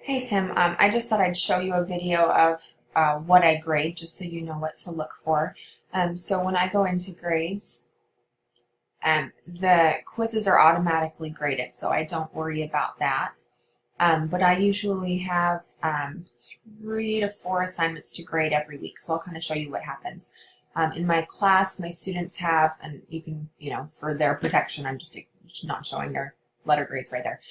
Hey Tim, I just thought I'd show you a video of what I grade just so you know what to look for. So when I go into grades, the quizzes are automatically graded, so I don't worry about that. But I usually have 3 to 4 assignments to grade every week, so I'll kind of show you what happens. In my class, my students have, and you can, for their protection, I'm just not showing their letter grades right there.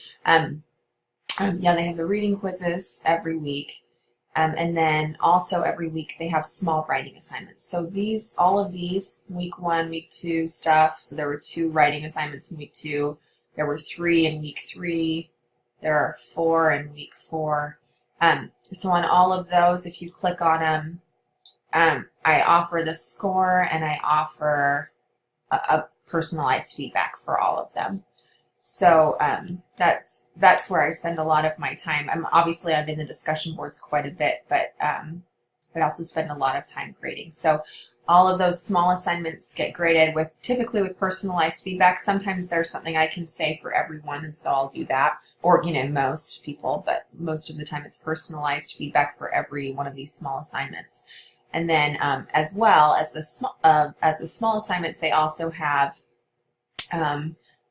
Yeah, they have the reading quizzes every week. And then also every week they have small writing assignments. So all of these, week 1, week 2 stuff. So there were 2 writing assignments in week 2. There were 3 in week 3. There are 4 in week 4. So on all of those, if you click on them, I offer the score and I offer a personalized feedback for all of them. So that's where I spend a lot of my time. I'm in the discussion boards quite a bit, but I also spend a lot of time grading. So all of those small assignments get graded typically with personalized feedback. Sometimes there's something I can say for everyone, and so I'll do that. Or most people, but most of the time it's personalized feedback for every one of these small assignments. And then as well as the small assignments, they also have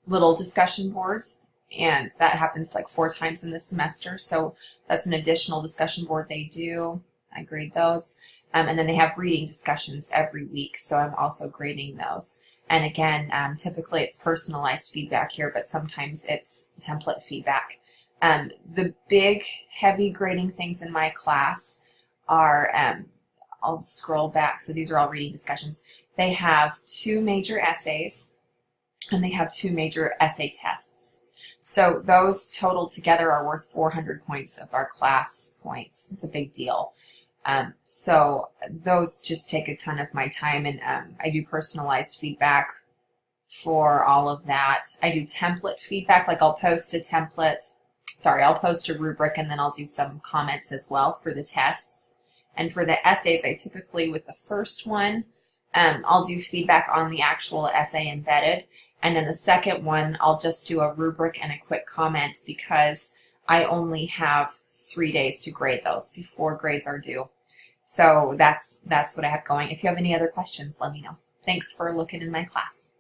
little discussion boards, and that happens like 4 times in the semester, so that's an additional discussion board they do. I grade those. And then they have reading discussions every week, so I'm also grading those. And again, typically it's personalized feedback here, but sometimes it's template feedback. The big, heavy grading things in my class are, I'll scroll back, so these are all reading discussions. They have 2 major essays, and they have 2 major essay tests. So those total together are worth 400 points of our class points. It's a big deal. So those just take a ton of my time, and I do personalized feedback for all of that. I do template feedback, like I'll post a rubric, and then I'll do some comments as well for the tests. And for the essays, I typically, with the first one, I'll do feedback on the actual essay embedded. And then the second one, I'll just do a rubric and a quick comment because I only have 3 days to grade those before grades are due. So that's what I have going. If you have any other questions, let me know. Thanks for looking in my class.